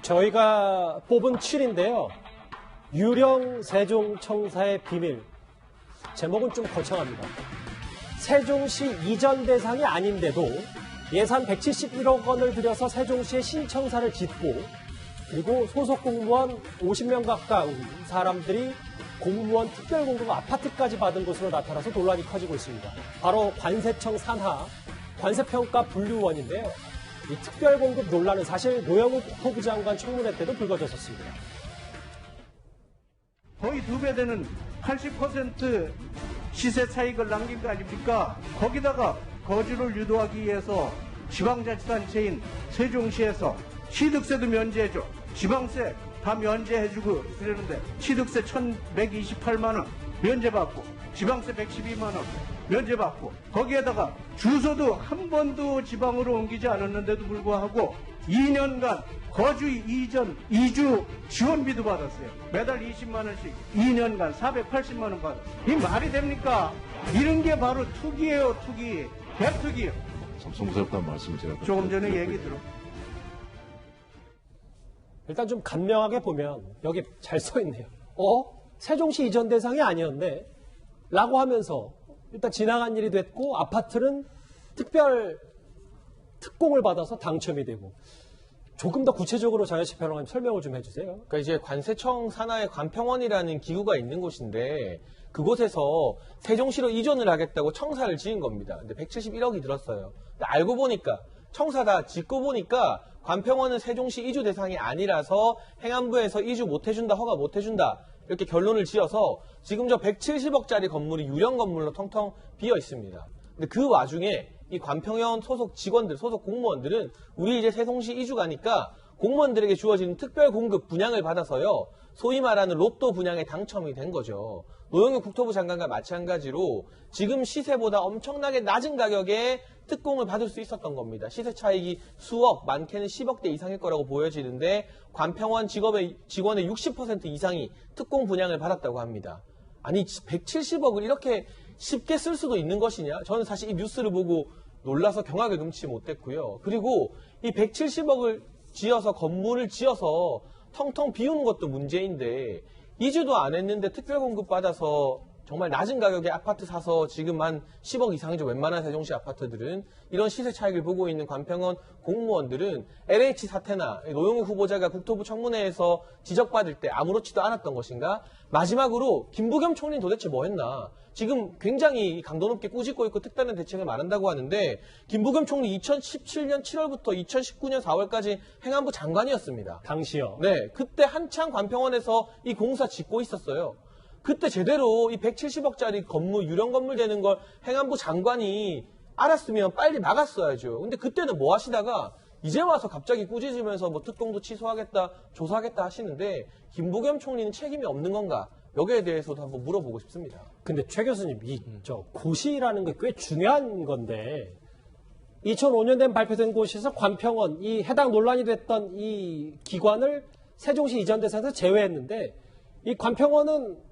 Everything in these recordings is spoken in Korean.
저희가 뽑은 7인데요. 유령 세종청사의 비밀. 제목은 좀 거창합니다. 세종시 이전 대상이 아닌데도 예산 171억 원을 들여서 세종시의 신청사를 짓고 그리고 소속 공무원 50명 가까운 사람들이 공무원 특별공급 아파트까지 받은 것으로 나타나서 논란이 커지고 있습니다. 바로 관세청 산하 관세평가 분류원인데요. 이 특별공급 논란은 사실 노영욱 국토부 장관 청문회 때도 불거졌었습니다. 거의 2배 되는 80% 시세 차익을 남긴 거 아닙니까? 거기다가 거주를 유도하기 위해서 지방자치단체인 세종시에서 취득세도 면제해줘. 지방세 다 면제해주고 그러는데 취득세 1,128만 원 면제받고 지방세 112만 원 면제받고 거기에다가 주소도 한 번도 지방으로 옮기지 않았는데도 불구하고 2년간 거주 이전 이주 지원비도 받았어요. 매달 20만 원씩 2년간 480만 원 받았어요. 이 말이 됩니까? 이런 게 바로 투기예요, 투기. 개투기예요. 참 무섭다는 말씀 제가 조금 전에 얘기 들어. 일단 좀 간명하게 보면 여기 잘 써 있네요. 세종시 이전 대상이 아니었네? 라고 하면서 일단 지나간 일이 됐고 아파트는 특별 특공을 받아서 당첨이 되고 조금 더 구체적으로 장혜식 평론가님 설명을 좀 해주세요. 그러니까 이제 관세청 산하에 관평원이라는 기구가 있는 곳인데 그곳에서 세종시로 이전을 하겠다고 청사를 지은 겁니다. 근데 171억이 들었어요. 근데 알고 보니까 청사 다 짓고 보니까 관평원은 세종시 이주 대상이 아니라서 행안부에서 이주 못해준다, 허가 못해준다 이렇게 결론을 지어서 지금 저 170억짜리 건물이 유령 건물로 텅텅 비어 있습니다. 근데 그 와중에 이 관평원 소속 직원들, 소속 공무원들은 우리 이제 세종시 이주 가니까 공무원들에게 주어지는 특별 공급 분양을 받아서요. 소위 말하는 로또 분양에 당첨이 된 거죠. 노영욱 국토부 장관과 마찬가지로 지금 시세보다 엄청나게 낮은 가격에 특공을 받을 수 있었던 겁니다. 시세 차익이 수억, 많게는 10억대 이상일 거라고 보여지는데 관평원 직원의 60% 이상이 특공 분양을 받았다고 합니다. 아니 170억을 이렇게 쉽게 쓸 수도 있는 것이냐? 저는 사실 이 뉴스를 보고 놀라서 경악을 금치 못했고요. 그리고 이 170억을 지어서 건물을 지어서 텅텅 비우는 것도 문제인데 이주도 안 했는데 특별공급 받아서 정말 낮은 가격에 아파트 사서 지금 한 10억 이상이죠. 웬만한 세종시 아파트들은. 이런 시세 차익을 보고 있는 관평원 공무원들은 LH 사태나 노영욱 후보자가 국토부 청문회에서 지적받을 때 아무렇지도 않았던 것인가? 마지막으로 김부겸 총리는 도대체 뭐 했나? 지금 굉장히 강도 높게 꾸짖고 있고 특단의 대책을 말한다고 하는데 김부겸 총리 2017년 7월부터 2019년 4월까지 행안부 장관이었습니다. 당시요? 네. 그때 한창 관평원에서 이 공사 짓고 있었어요. 그때 제대로 이 170억짜리 건물, 유령 건물 되는 걸 행안부 장관이 알았으면 빨리 막았어야죠. 근데 그때는 뭐 하시다가 이제 와서 갑자기 꾸짖으면서 뭐 특공도 취소하겠다, 조사하겠다 하시는데 김부겸 총리는 책임이 없는 건가? 여기에 대해서도 한번 물어보고 싶습니다. 근데 최 교수님, 고시라는 게 꽤 중요한 건데 2005년 된 발표된 곳에서 관평원, 이 해당 논란이 됐던 이 기관을 세종시 이전 대상에서 제외했는데 이 관평원은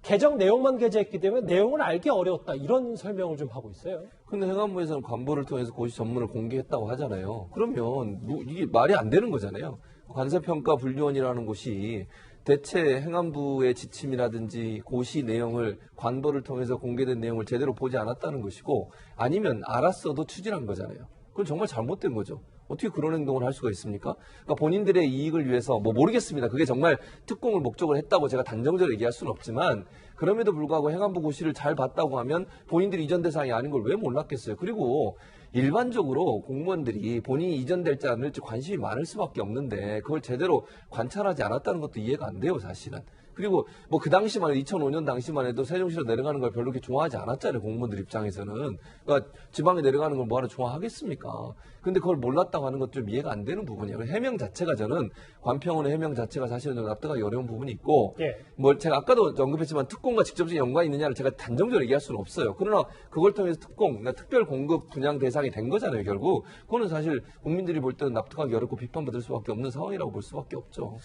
개정 내용만 게재했기 때문에 내용을 알기 어려웠다. 이런 설명을 좀 하고 있어요. 근데 행안부에서는 관보를 통해서 고시 전문을 공개했다고 하잖아요. 그러면 이게 말이 안 되는 거잖아요. 관세평가 분류원이라는 곳이 대체 행안부의 지침이라든지 고시 내용을 관보를 통해서 공개된 내용을 제대로 보지 않았다는 것이고 아니면 알았어도 추진한 거잖아요. 그건 정말 잘못된 거죠. 어떻게 그런 행동을 할 수가 있습니까? 그러니까 본인들의 이익을 위해서 모르겠습니다. 그게 정말 특공을 목적으로 했다고 제가 단정적으로 얘기할 수는 없지만 그럼에도 불구하고 행안부 고시를 잘 봤다고 하면 본인들이 이전 대상이 아닌 걸 왜 몰랐겠어요? 그리고 일반적으로 공무원들이 본인이 이전될지 안 될지 관심이 많을 수밖에 없는데 그걸 제대로 관찰하지 않았다는 것도 이해가 안 돼요, 사실은. 그리고 뭐 그 당시만 해도 2005년 당시만 해도 세종시로 내려가는 걸 별로 그렇게 좋아하지 않았잖아요. 공무원들 입장에서는. 그러니까 지방에 내려가는 걸 뭐하러 좋아하겠습니까? 근데 그걸 몰랐다고 하는 것도 좀 이해가 안 되는 부분이에요. 해명 자체가 저는 관평원의 해명 자체가 사실은 좀 납득하기 어려운 부분이 있고 뭐 제가 아까도 언급했지만 특공과 직접적인 연관이 있느냐를 제가 단정적으로 얘기할 수는 없어요. 그러나 그걸 통해서 특공, 그러니까 특별 공급 분양 대상이 된 거잖아요. 결국. 그거는 사실 국민들이 볼 때는 납득하기 어렵고 비판받을 수밖에 없는 상황이라고 볼 수밖에 없죠.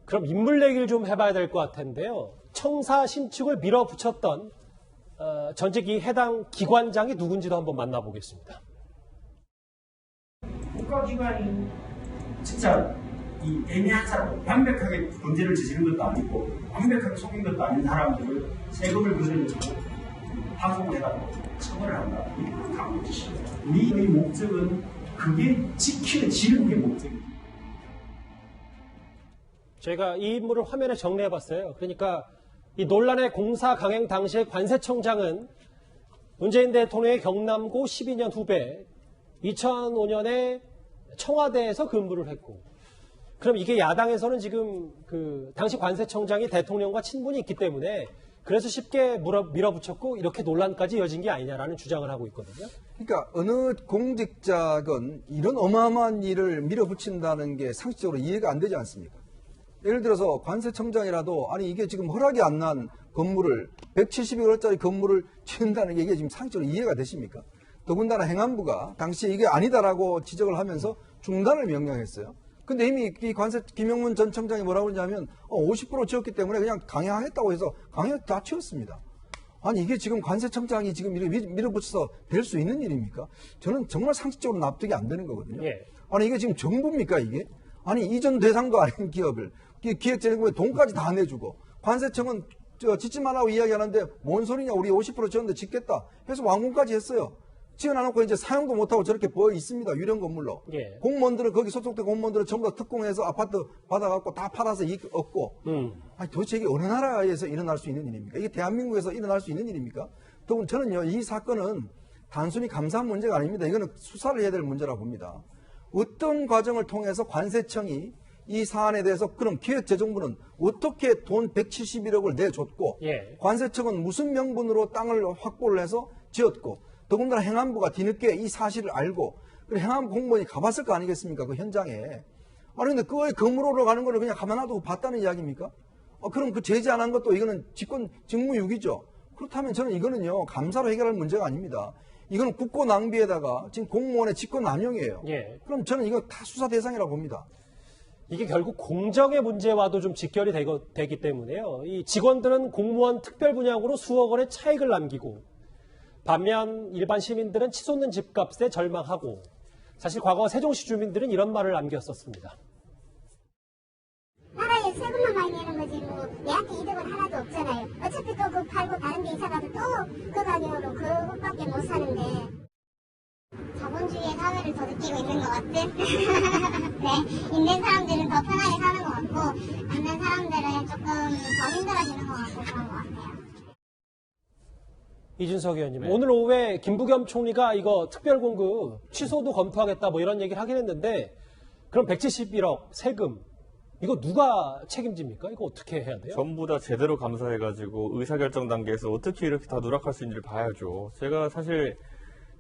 그럼 인물 얘기를 좀 해봐야 될 것 같은데요. 청사 신축을 밀어붙였던 전직 이 해당 기관장이 누군지도 한번 만나보겠습니다. 국가기관이 진짜 이 애매한 사람, 완벽하게 문제를 저지른 것도 아니고 완벽하게 속인 것도 아닌 사람들을 세금을 거슬려주고 방송을 해가지고 처벌을 한다. 이건 강도 짓입니다. 우리의 목적은 그게 지키는 게 목적입니다. 제가 이 인물을 화면에 정리해봤어요. 그러니까 이 논란의 공사 강행 당시의 관세청장은 문재인 대통령의 경남고 12년 후배 2005년에 청와대에서 근무를 했고, 그럼 이게 야당에서는 지금 그 당시 관세청장이 대통령과 친분이 있기 때문에 그래서 쉽게 밀어붙였고 이렇게 논란까지 이어진 게 아니냐라는 주장을 하고 있거든요. 그러니까 어느 공직자건 이런 어마어마한 일을 밀어붙인다는 게 상식적으로 이해가 안 되지 않습니까? 예를 들어서 관세청장이라도 아니 이게 지금 허락이 안 난 건물을 172억짜리 건물을 짓는다는 게 이게 지금 상식적으로 이해가 되십니까? 더군다나 행안부가 당시에 이게 아니다라고 지적을 하면서 중단을 명령했어요. 근데 이미 이 관세 김영문 전 청장이 뭐라고 그러냐면 50% 지었기 때문에 그냥 강행하겠다고 해서 강행 다 치웠습니다. 아니 이게 지금 관세청장이 지금 이렇게 밀어붙여서 될 수 있는 일입니까? 저는 정말 상식적으로 납득이 안 되는 거거든요. 예. 아니 이게 지금 정부입니까 이게? 아니 이전 대상도 아닌 기업을 기획재정부에 돈까지 다 내주고 관세청은 짓지 말라고 이야기하는데 뭔 소리냐 우리 50% 지었는데 짓겠다 해서 완공까지 했어요. 지어놔놓고 이제 사용도 못하고 저렇게 보여 있습니다. 유령 건물로. 예. 공무원들은 거기 소속된 공무원들은 전부 다 특공해서 아파트 받아갖고 다 팔아서 이익 얻고. 아니 도대체 이게 어느 나라에서 일어날 수 있는 일입니까? 이게 대한민국에서 일어날 수 있는 일입니까? 더군 저는요 이 사건은 단순히 감사 문제가 아닙니다. 이거는 수사를 해야 될 문제라고 봅니다. 어떤 과정을 통해서 관세청이 이 사안에 대해서 그럼 기획재정부는 어떻게 돈 171억을 내줬고 예. 관세청은 무슨 명분으로 땅을 확보를 해서 지었고 더군다나 행안부가 뒤늦게 이 사실을 알고 행안부 공무원이 가봤을 거 아니겠습니까? 그 현장에. 아니 근데 그거에 건물로 가는 거를 그냥 가만 놔두고 봤다는 이야기입니까? 그럼 그 제재 안 한 것도 이거는 직무유기죠. 그렇다면 저는 이거는요 감사로 해결할 문제가 아닙니다. 이거는 국고 낭비에다가 지금 공무원의 직권 남용이에요. 예. 그럼 저는 이거 다 수사 대상이라고 봅니다. 이게 결국 공정의 문제와도 좀 직결이 되기 때문에요. 이 직원들은 공무원 특별 분양으로 수억 원의 차익을 남기고 반면 일반 시민들은 치솟는 집값에 절망하고 사실 과거 세종시 주민들은 이런 말을 남겼었습니다. 나라에 세금만 많이 내는 거지 뭐 내한테 이득은 하나도 없잖아요. 어차피 또 그거 팔고 다른 데 이사 가도 또 그 가격으로 그것밖에 못 사는데 자본주의의 사회를 더 느끼고 있는 것 같은? 네, 있는 사람들은 더 편하게 사는 것 같고 없는 사람들은 조금 더 힘들어지는 것 같고 그런 것 같아요. 이준석 의원님, 네. 오늘 오후에 김부겸 총리가 이거 특별공급 취소도 검토하겠다 뭐 이런 얘기를 하긴 했는데 그럼 171억 세금 이거 누가 책임집니까? 이거 어떻게 해야 돼요? 전부 다 제대로 감사해가지고 의사결정 단계에서 어떻게 이렇게 다 누락할 수 있는지를 봐야죠.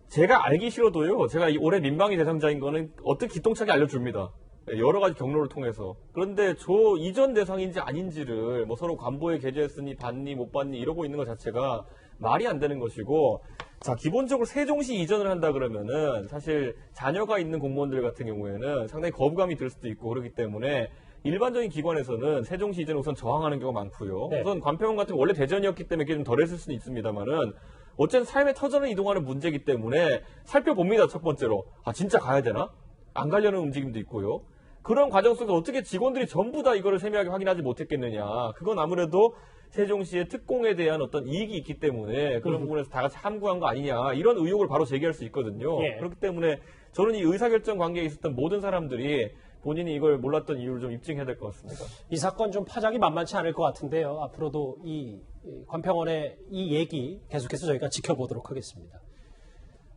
제가 알기 싫어도요. 제가 올해 민방위 대상자인 거는 어떻게 기똥차게 알려줍니다. 여러 가지 경로를 통해서. 그런데 저 이전 대상인지 아닌지를 뭐 서로 관보에 게재했으니 받니 못 받니 이러고 있는 것 자체가 말이 안 되는 것이고, 자, 기본적으로 세종시 이전을 한다 그러면은 사실 자녀가 있는 공무원들 같은 경우에는 상당히 거부감이 들 수도 있고 그렇기 때문에 일반적인 기관에서는 세종시 이전에 우선 저항하는 경우가 많고요. 네. 우선 관평원 같은 원래 대전이었기 때문에 이게 좀 덜했을 수는 있습니다만은 어쨌든 삶의 터전을 이동하는 문제이기 때문에 살펴봅니다. 첫 번째로. 아, 진짜 가야 되나? 안 가려는 움직임도 있고요. 그런 과정 속에서 어떻게 직원들이 전부 다 이거를 세밀하게 확인하지 못했겠느냐. 그건 아무래도 세종시의 특공에 대한 어떤 이익이 있기 때문에 그런 부분에서 다 같이 함구한 거 아니냐. 이런 의혹을 바로 제기할 수 있거든요. 예. 그렇기 때문에 저는 이 의사결정 관계에 있었던 모든 사람들이 본인이 이걸 몰랐던 이유를 좀 입증해야 될 것 같습니다. 이 사건 좀 파장이 만만치 않을 것 같은데요. 앞으로도 이 관평원의 이 얘기 계속해서 저희가 지켜보도록 하겠습니다.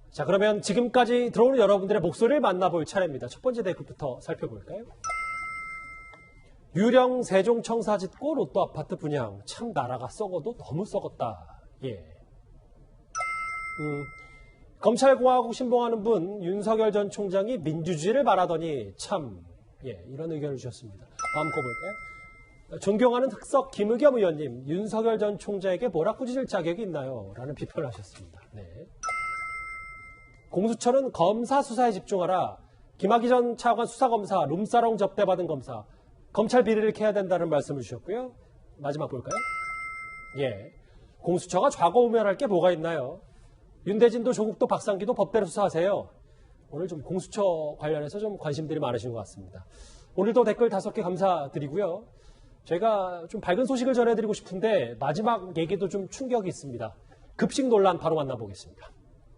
자, 그러면 지금까지 들어오는 여러분들의 목소리를 만나볼 차례입니다. 첫 번째 댓글부터 살펴볼까요? 유령 세종청사 짓고 로또 아파트 분양. 참 나라가 썩어도 너무 썩었다. 예. 검찰공화국 신봉하는 분 윤석열 전 총장이 민주주의를 말하더니 참 이런 의견을 주셨습니다. 다음 거 볼까요? 존경하는 흑석 김의겸 의원님, 윤석열 전 총장에게 뭐라 꾸짖을 자격이 있나요? 라는 비판을 하셨습니다. 네. 공수처는 검사 수사에 집중하라. 김학의 전 차관 수사검사 룸사롱 접대받은 검사 검찰 비리를 캐야 된다는 말씀을 주셨고요. 마지막 볼까요? 예. 공수처가 좌거우면할 게 뭐가 있나요? 윤대진도 조국도 박상기도 법대로 수사하세요. 오늘 좀 공수처 관련해서 좀 관심들이 많으신 것 같습니다. 오늘도 댓글 5개 감사드리고요. 제가 좀 밝은 소식을 전해드리고 싶은데 마지막 얘기도 좀 충격이 있습니다. 급식 논란 바로 만나보겠습니다.